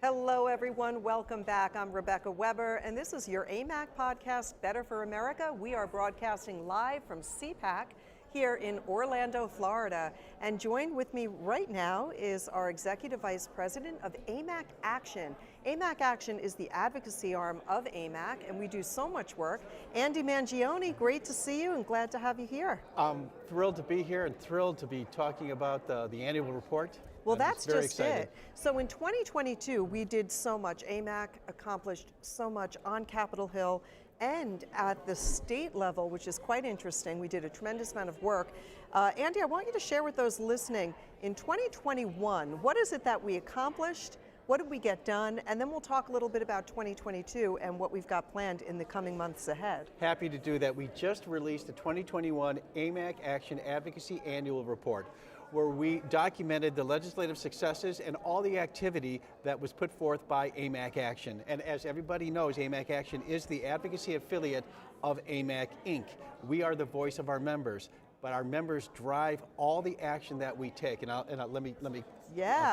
Hello, everyone. Welcome back. I'm Rebecca Weber, and this is your AMAC podcast, Better for America. We are broadcasting live from CPAC here in Orlando, Florida. And joined with me right now is our Executive Vice President of AMAC Action. AMAC Action is the advocacy arm of AMAC, and we do so much work. Andy Mangione, great to see you and glad to have you here. I'm thrilled to be here and thrilled to be talking about the annual report. Well, that's just it. So in 2022, we did so much. AMAC accomplished so much on Capitol Hill and at the state level, which is quite interesting. We did a tremendous amount of work. Andy, I want you to share with those listening, in 2021, what is it that we accomplished? What did we get done? And then we'll talk a little bit about 2022 and what we've got planned in the coming months ahead. Happy to do that. We just released the 2021 AMAC Action Advocacy Annual Report, where we documented the legislative successes and all the activity that was put forth by AMAC Action. And as everybody knows, AMAC Action is the advocacy affiliate of AMAC Inc. We are the voice of our members, but our members drive all the action that we take. And let me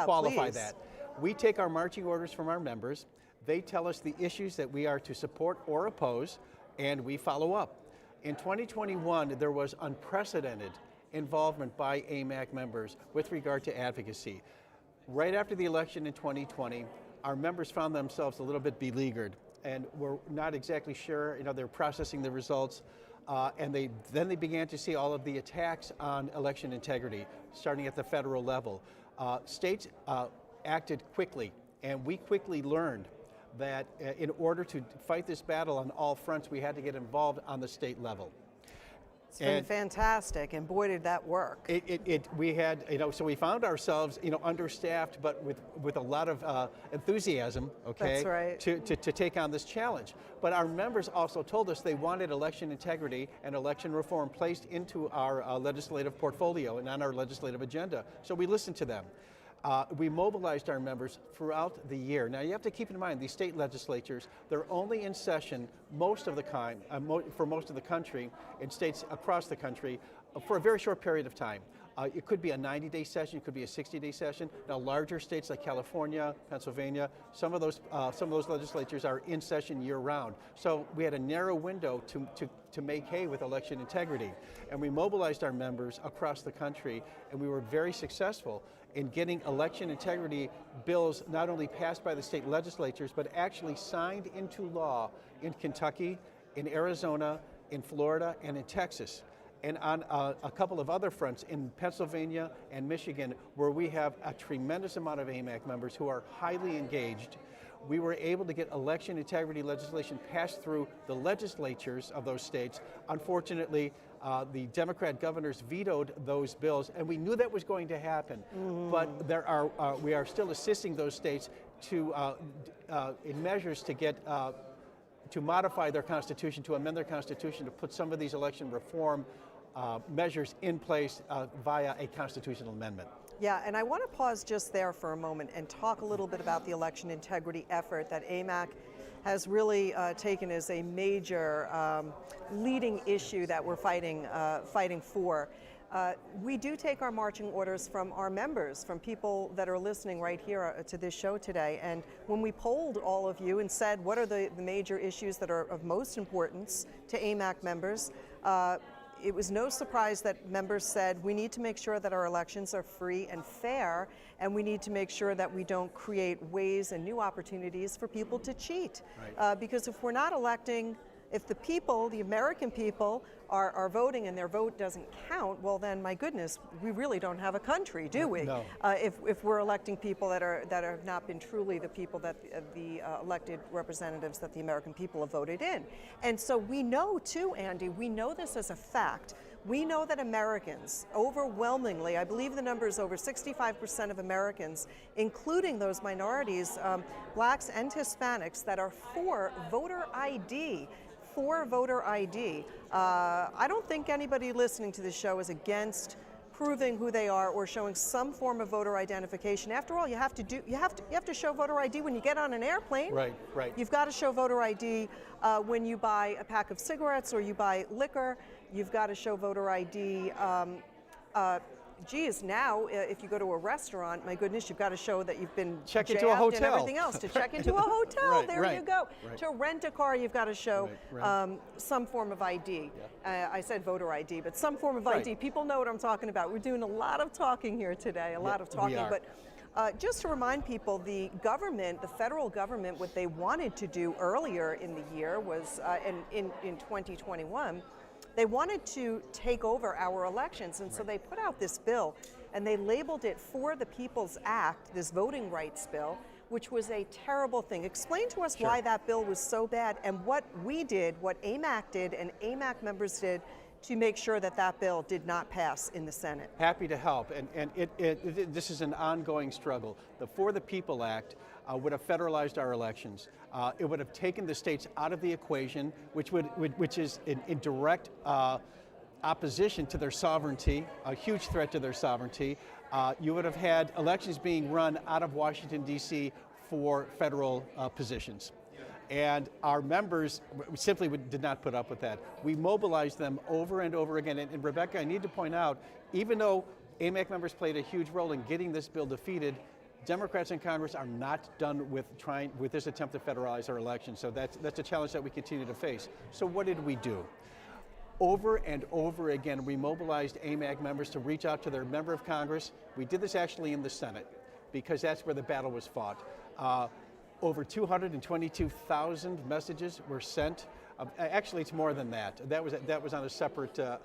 qualify please. that. We take our marching orders from our members. They tell us the issues that we are to support or oppose, and we follow up. In 2021, there was unprecedented involvement by AMAC members with regard to advocacy. Right after the election in 2020, our members found themselves a little bit beleaguered and were not exactly sure, they're processing the results, and then they began to see all of the attacks on election integrity, starting at the federal level. States acted quickly, and we quickly learned that in order to fight this battle on all fronts, we had to get involved on the state level. It's been fantastic, and boy, did that work. So we found ourselves, understaffed, but with a lot of enthusiasm, okay, That's right. to take on this challenge. But our members also told us they wanted election integrity and election reform placed into our legislative portfolio and on our legislative agenda. So we listened to them. We mobilized our members throughout the year. Now you have to keep in mind, these state legislatures, they're only in session most of the time, for most of the country, in states across the country, for a very short period of time. It could be a 90-day session, it could be a 60-day session. Now larger states like California, Pennsylvania, some of those legislatures are in session year-round. So we had a narrow window to make hay with election integrity. And we mobilized our members across the country, and we were very successful in getting election integrity bills not only passed by the state legislatures, but actually signed into law in Kentucky, in Arizona, in Florida, and in Texas. And on a couple of other fronts in Pennsylvania and Michigan, where we have a tremendous amount of AMAC members who are highly engaged, we were able to get election integrity legislation passed through the legislatures of those states. Unfortunately, the Democrat governors vetoed those bills, and we knew that was going to happen. But we are still assisting those states in measures to get to modify their constitution, to amend their constitution, to put some of these election reform measures in place via a constitutional amendment. Yeah, and I want to pause just there for a moment and talk a little bit about the election integrity effort that AMAC has really taken as a major leading issue that we're fighting for. We do take our marching orders from our members, from people that are listening right here to this show today. And when we polled all of you and said, what are the major issues that are of most importance to AMAC members, it was no surprise that members said we need to make sure that our elections are free and fair, and we need to make sure that we don't create ways and new opportunities for people to cheat. Right. Because if we're not electing, if the people, the American people, are voting and their vote doesn't count, well then, my goodness, we really don't have a country, do we? No. If we're electing people that have not been truly the people that the elected representatives that the American people have voted in. And so we know too, Andy, we know this as a fact. We know that Americans, overwhelmingly, I believe the number is over 65% of Americans, including those minorities, blacks and Hispanics, that are for voter ID. For voter ID. I don't think anybody listening to this show is against proving who they are or showing some form of voter identification. After all, you have to show voter ID when you get on an airplane. Right, right. You've got to show voter ID when you buy a pack of cigarettes or you buy liquor. You've got to show voter ID geez, now if you go to a restaurant, my goodness, you've got to show that you've been check jabbed into a hotel and everything else. To check into a hotel, Right, there right, you go. right. To rent a car, you've got to show Right. some form of ID. Yeah. I said voter ID, but some form of Right. ID. People know what I'm talking about. We're doing a lot of talking here today, a lot of talking. we are. But just to remind people, the government, the federal government, what they wanted to do earlier in the year was, in 2021, they wanted to take over our elections, and so they put out this bill, and they labeled it For the People's Act, this voting rights bill, which was a terrible thing. Explain to us why that bill was so bad, and what we did, what AMAC did, and AMAC members did to make sure that that bill did not pass in the Senate. Happy to help, and this is an ongoing struggle. The For the People Act would have federalized our elections. It would have taken the states out of the equation, which is in direct opposition to their sovereignty, a huge threat to their sovereignty. You would have had elections being run out of Washington, D.C. for federal positions. And our members simply did not put up with that. We mobilized them over and over again. And Rebecca, I need to point out, even though AMAC members played a huge role in getting this bill defeated, Democrats in Congress are not done with this attempt to federalize our elections. So that's a challenge that we continue to face. So what did we do? Over and over again, we mobilized AMAC members to reach out to their member of Congress. We did this actually in the Senate, because that's where the battle was fought. Over 222,000 messages were sent. Actually, it's more than that. That was on a separate. The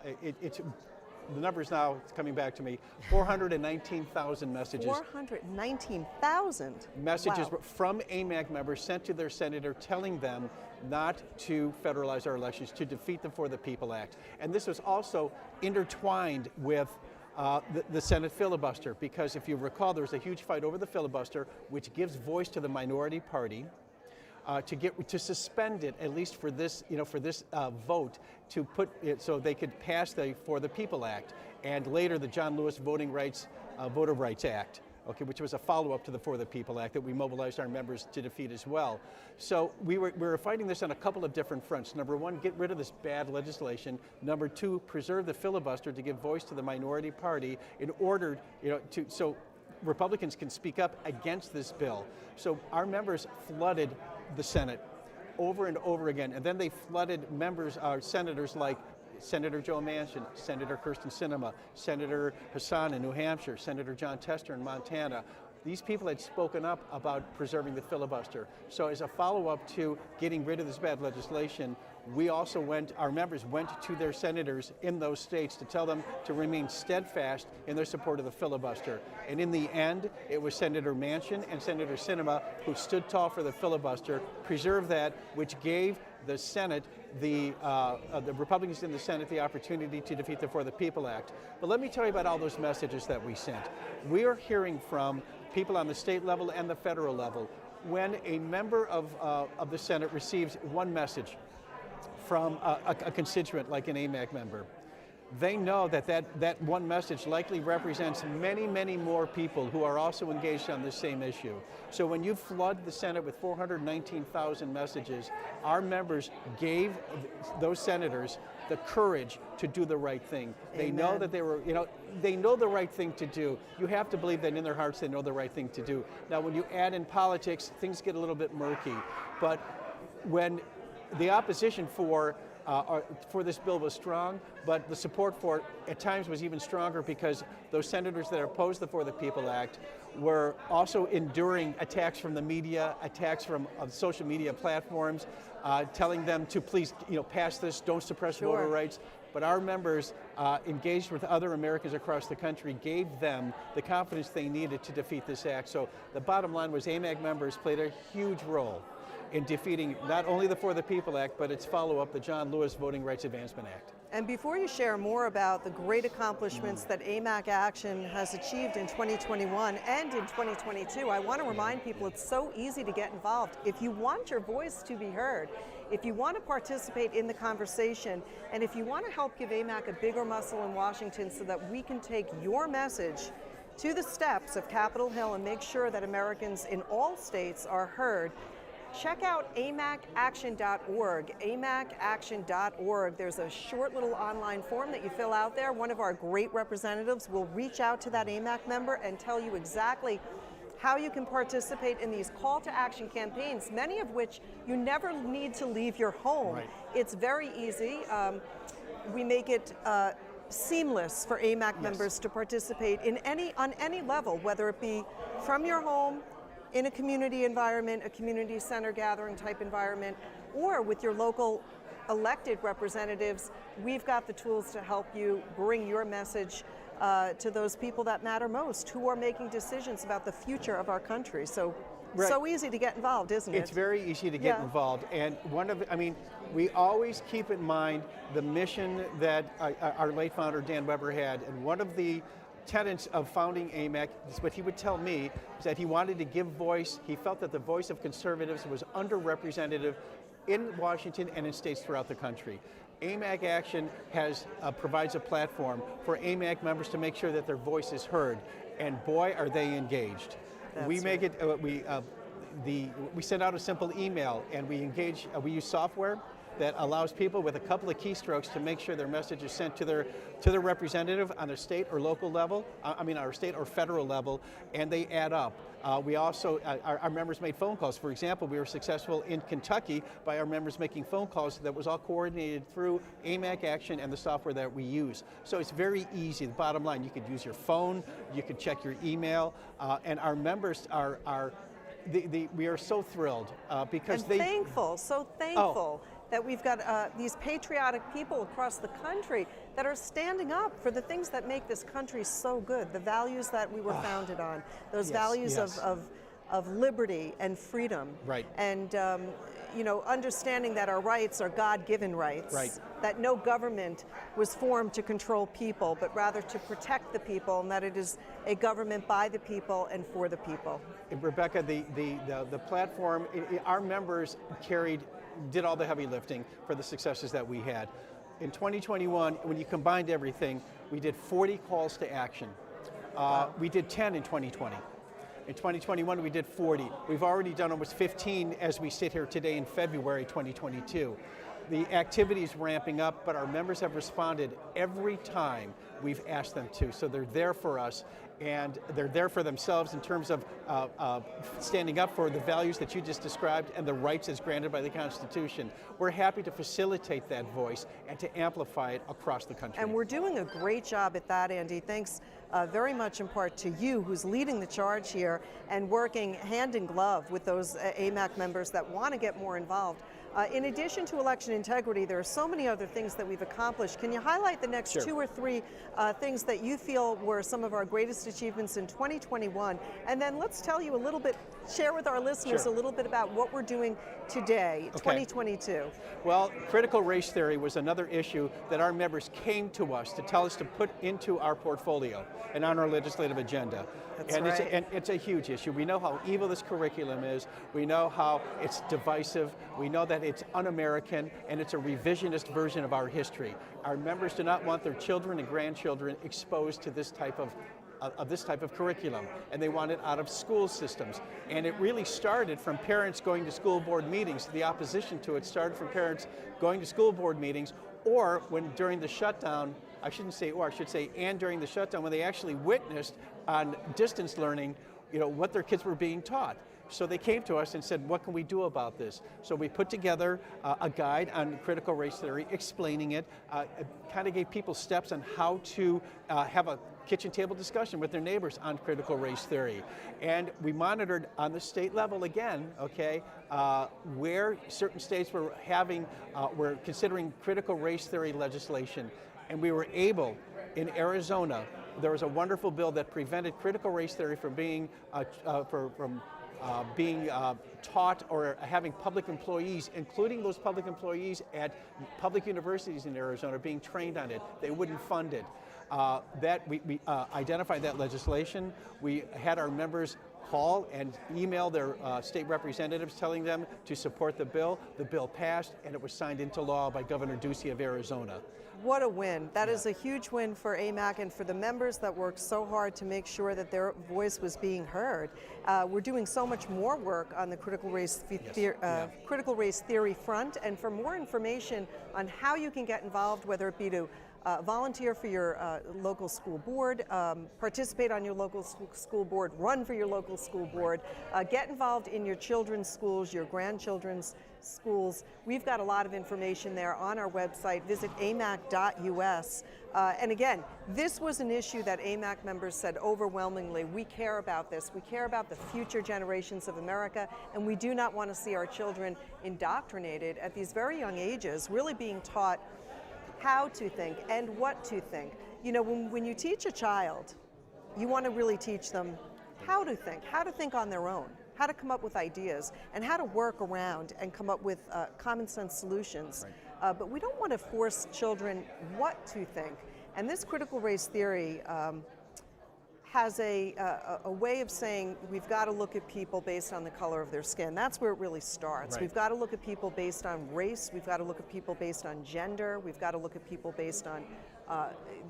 number is now coming back to me. 419,000 messages. 419,000 messages wow. from AMAC members sent to their senator, telling them not to federalize our elections, to defeat the For the People Act. And this was also intertwined with the Senate filibuster, because if you recall, there was a huge fight over the filibuster, which gives voice to the minority party, to suspend it at least for this, vote, to put it so they could pass the For the People Act, and later the John Lewis Voter Rights Act. Okay, which was a follow-up to the For the People Act that we mobilized our members to defeat as well. So we were fighting this on a couple of different fronts. Number one, get rid of this bad legislation. Number two, preserve the filibuster to give voice to the minority party in order, so Republicans can speak up against this bill. So our members flooded the Senate over and over again, and then they flooded senators like Senator Joe Manchin, Senator Kyrsten Sinema, Senator Hassan in New Hampshire, Senator John Tester in Montana. These people had spoken up about preserving the filibuster. So as a follow-up to getting rid of this bad legislation, our members went to their senators in those states to tell them to remain steadfast in their support of the filibuster. And in the end, it was Senator Manchin and Senator Sinema who stood tall for the filibuster, preserved that, which gave the Senate, the Republicans in the Senate, the opportunity to defeat the For the People Act. But let me tell you about all those messages that we sent. We are hearing from people on the state level and the federal level. When a member of the Senate receives one message from a constituent like an AMAC member, they know that one message likely represents many, many more people who are also engaged on this same issue. So when you flood the Senate with 419,000 messages, our members gave those senators the courage to do the right thing. They Amen. know that they know the right thing to do. You have to believe that in their hearts they know the right thing to do. Now, when you add in politics, things get a little bit murky. But when the opposition for this bill was strong, but the support for it at times was even stronger, because those senators that opposed the For the People Act were also enduring attacks from the media, attacks from social media platforms, telling them to please, pass this, don't suppress voter rights. But our members, engaged with other Americans across the country, gave them the confidence they needed to defeat this act. So the bottom line was AMAC members played a huge role in defeating not only the For the People Act, but its follow-up, the John Lewis Voting Rights Advancement Act. And before you share more about the great accomplishments that AMAC Action has achieved in 2021 and in 2022, I want to remind people it's so easy to get involved. If you want your voice to be heard, if you want to participate in the conversation, and if you want to help give AMAC a bigger muscle in Washington so that we can take your message to the steps of Capitol Hill and make sure that Americans in all states are heard, check out amacaction.org, amacaction.org. There's a short little online form that you fill out there. One of our great representatives will reach out to that AMAC member and tell you exactly how you can participate in these call to action campaigns, many of which you never need to leave your home. Right. It's very easy. We make it seamless for AMAC members to participate on any level, whether it be from your home, in a community environment, a community center gathering type environment, or with your local elected representatives. We've got the tools to help you bring your message to those people that matter most, who are making decisions about the future of our country. So, so easy to get involved, isn't it? It's very easy to get involved, and we always keep in mind the mission that our late founder Dan Weber had, and one of the tenets of founding AMAC, what he would tell me, is that he wanted to give voice. He felt that the voice of conservatives was underrepresented in Washington and in states throughout the country. AMAC Action provides a platform for AMAC members to make sure that their voice is heard, and boy, are they engaged. We make it. We send out a simple email, and we engage. We use software that allows people with a couple of keystrokes to make sure their message is sent to their representative on a state or local level. Our state or federal level, and they add up. We also, our members made phone calls. For example, we were successful in Kentucky by our members making phone calls that was all coordinated through AMAC Action and the software that we use. So it's very easy. The bottom line, you could use your phone, you could check your email, and our members we are so thrilled because so thankful that we've got these patriotic people across the country that are standing up for the things that make this country so good, the values that we were founded on, those values of liberty and freedom. Right. And understanding that our rights are God-given rights, that no government was formed to control people, but rather to protect the people, and that it is a government by the people and for the people. And Rebecca, the platform, our members did all the heavy lifting for the successes that we had. In 2021, when you combined everything, we did 40 calls to action. We did 10 in 2020. In 2021, we did 40. We've already done almost 15 as we sit here today in February 2022. The activity is ramping up, but our members have responded every time we've asked them to. So they're there for us, and they're there for themselves in terms of standing up for the values that you just described and the rights as granted by the Constitution. We're happy to facilitate that voice and to amplify it across the country. And we're doing a great job at that, Andy. Thanks very much in part to you, who's leading the charge here and working hand in glove with those AMAC members that want to get more involved. In addition to election integrity, there are so many other things that we've accomplished. Can you highlight the next 2 or 3 things that you feel were some of our greatest achievements in 2021? And then let's tell you a little bit, share with our listeners a little bit about what we're doing today, 2022. Well, critical race theory was another issue that our members came to us to tell us to put into our portfolio and on our legislative agenda. It's a huge issue. We know how evil this curriculum is. We know how it's divisive. We know that it's un-American, and it's a revisionist version of our history. Our members do not want their children and grandchildren exposed to this type of curriculum, and they want it out of school systems. And it really started from parents going to school board meetings. The opposition to it started from parents going to school board meetings, or when during the shutdown, and during the shutdown, when they actually witnessed on distance learning, what their kids were being taught. So they came to us and said, what can we do about this? So we put together a guide on critical race theory, explaining it, kind of gave people steps on how to have a kitchen table discussion with their neighbors on critical race theory. And we monitored on the state level again, where certain states were considering critical race theory legislation. And we were able, in Arizona, there was a wonderful bill that prevented critical race theory from being taught or having public employees, including those public employees at public universities in Arizona, being trained on it. They wouldn't fund it. We identified that legislation. We had our members call and email their state representatives telling them to support the bill. The bill passed, and it was signed into law by Governor Ducey of Arizona. What a win. That is a huge win for AMAC and for the members that worked so hard to make sure that their voice was being heard. We're doing so much more work on the critical race theory front, and for more information on how you can get involved, whether it be to volunteer for your local school board, participate on your local school board, run for your local school board, get involved in your children's schools, your grandchildren's schools. We've got a lot of information there on our website. Visit amac.us. And again, this was an issue that AMAC members said overwhelmingly, we care about this. We care about the future generations of America, and we do not want to see our children indoctrinated at these very young ages, really being taught how to think and what to think. You know, when you teach a child, you want to really teach them how to think on their own, how to come up with ideas, and how to work around and come up with common sense solutions. Right. But we don't want to force children what to think. And this critical race theory has a way of saying we've got to look at people based on the color of their skin. That's where it really starts. Right. We've got to look at people based on race. We've got to look at people based on gender. We've got to look at people based on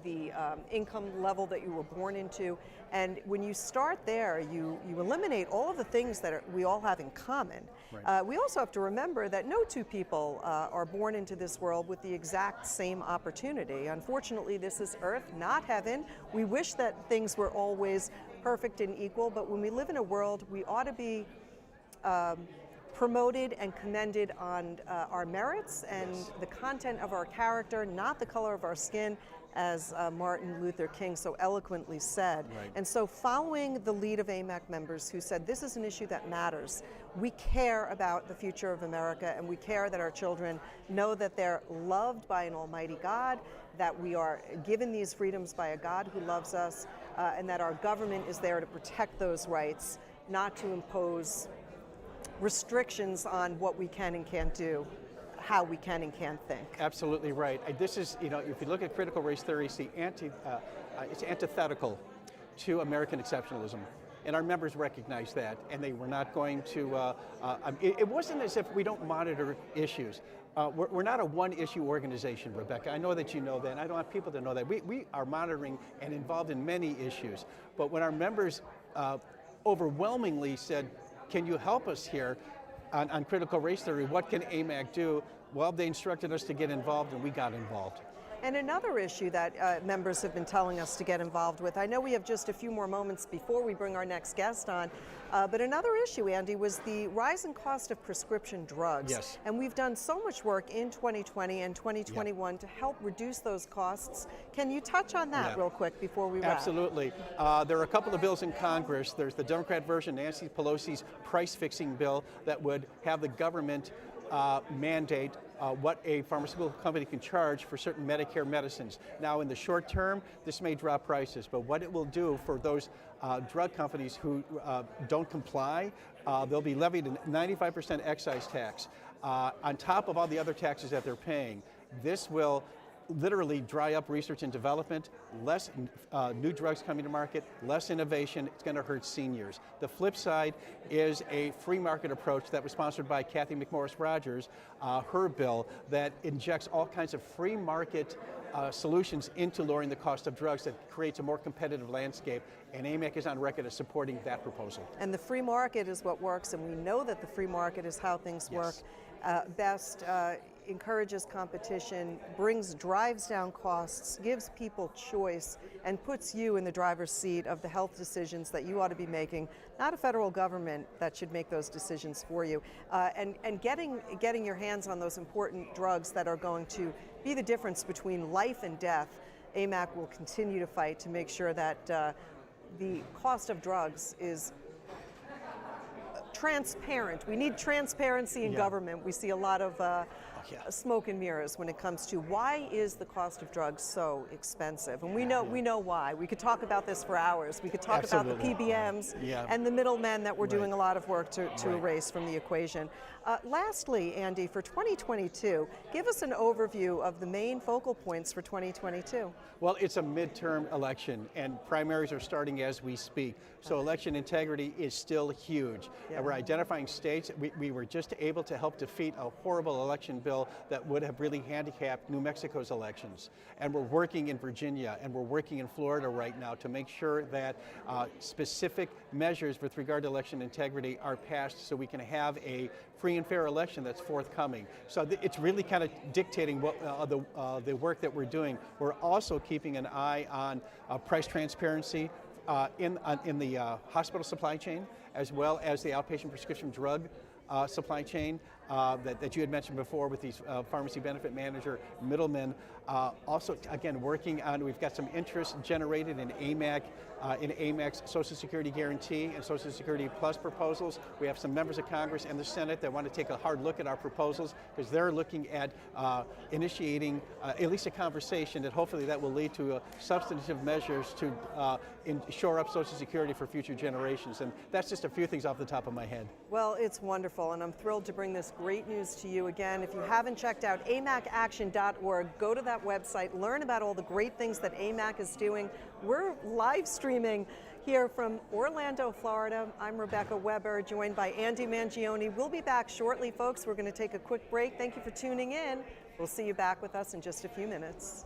the income level that you were born into. And when you start there, you eliminate all of the things that we all have in common. Right. We also have to remember that no two people are born into this world with the exact same opportunity. Unfortunately, this is Earth, not heaven. We wish that things were always perfect and equal, but when we live in a world, we ought to be promoted and commended on our merits and the content of our character, not the color of our skin, as Martin Luther King so eloquently said. Right. And so following the lead of AMAC members who said this is an issue that matters, we care about the future of America, and we care that our children know that they're loved by an almighty God, that we are given these freedoms by a God who loves us, and that our government is there to protect those rights, not to impose restrictions on what we can and can't do, how we can and can't think. Absolutely right. This is, you know, if you look at critical race theory, it's antithetical to American exceptionalism. And our members recognize that, and they were not going to, it wasn't as if we don't monitor issues. We're not a one-issue organization, Rebecca. I know that you know that, and I don't want people to know that. We are monitoring and involved in many issues. But when our members overwhelmingly said, can you help us here on critical race theory, what can AMAC do? Well, they instructed us to get involved, and we got involved. And another issue that members have been telling us to get involved with, I know we have just a few more moments before we bring our next guest on, but another issue, Andy, was the rising cost of prescription drugs. Yes. And we've done so much work in 2020 and 2021 to help reduce those costs. Can you touch on that real quick before we wrap? Absolutely. There are a couple of bills in Congress. There's the Democrat version, Nancy Pelosi's price-fixing bill that would have the government mandate what a pharmaceutical company can charge for certain Medicare medicines. Now, in the short term, this may drop prices, but what it will do for those drug companies who don't comply, they'll be levied a 95% excise tax on top of all the other taxes that they're paying. This will literally dry up research and development, less new drugs coming to market, less innovation. It's going to hurt seniors. The flip side is a free market approach that was sponsored by Kathy McMorris Rogers, her bill that injects all kinds of free market solutions into lowering the cost of drugs that creates a more competitive landscape, and AMAC is on record as supporting that proposal. And the free market is what works, and we know that the free market is how things work best. Encourages competition, drives down costs, gives people choice, and puts you in the driver's seat of the health decisions that you ought to be making, not a federal government that should make those decisions for you. And getting your hands on those important drugs that are going to be the difference between life and death. AMAC will continue to fight to make sure that the cost of drugs is transparent. We need transparency in government. We see a lot of smoke and mirrors when it comes to why is the cost of drugs so expensive, and we know why. We could talk about this for hours. We could talk about the PBMs and the middlemen that we're doing a lot of work to erase from the equation. Lastly, Andy, for 2022, give us an overview of the main focal points for 2022. Well, it's a midterm election, and primaries are starting as we speak. So election integrity is still huge. And we're identifying states. We were just able to help defeat a horrible election bill that would have really handicapped New Mexico's elections. And we're working in Virginia, and we're working in Florida right now to make sure that specific measures with regard to election integrity are passed so we can have a free and fair election that's forthcoming. So it's really kind of dictating what the work that we're doing. We're also keeping an eye on price transparency in the hospital supply chain, as well as the outpatient prescription drug supply chain that you had mentioned before with these pharmacy benefit manager middlemen. Also, again, working on, we've got some interest generated in AMAC, in AMAC's Social Security Guarantee and Social Security Plus proposals. We have some members of Congress and the Senate that want to take a hard look at our proposals because they're looking at initiating at least a conversation that hopefully that will lead to substantive measures to shore up Social Security for future generations. And that's just a few things off the top of my head. Well, it's wonderful, and I'm thrilled to bring this great news to you again. If you haven't checked out amacaction.org, go to that website, learn about all the great things that AMAC is doing. We're live streaming here from Orlando, Florida. I'm Rebecca Weber, joined by Andy Mangione. We'll be back shortly, folks. We're going to take a quick break. Thank you for tuning in. We'll see you back with us in just a few minutes.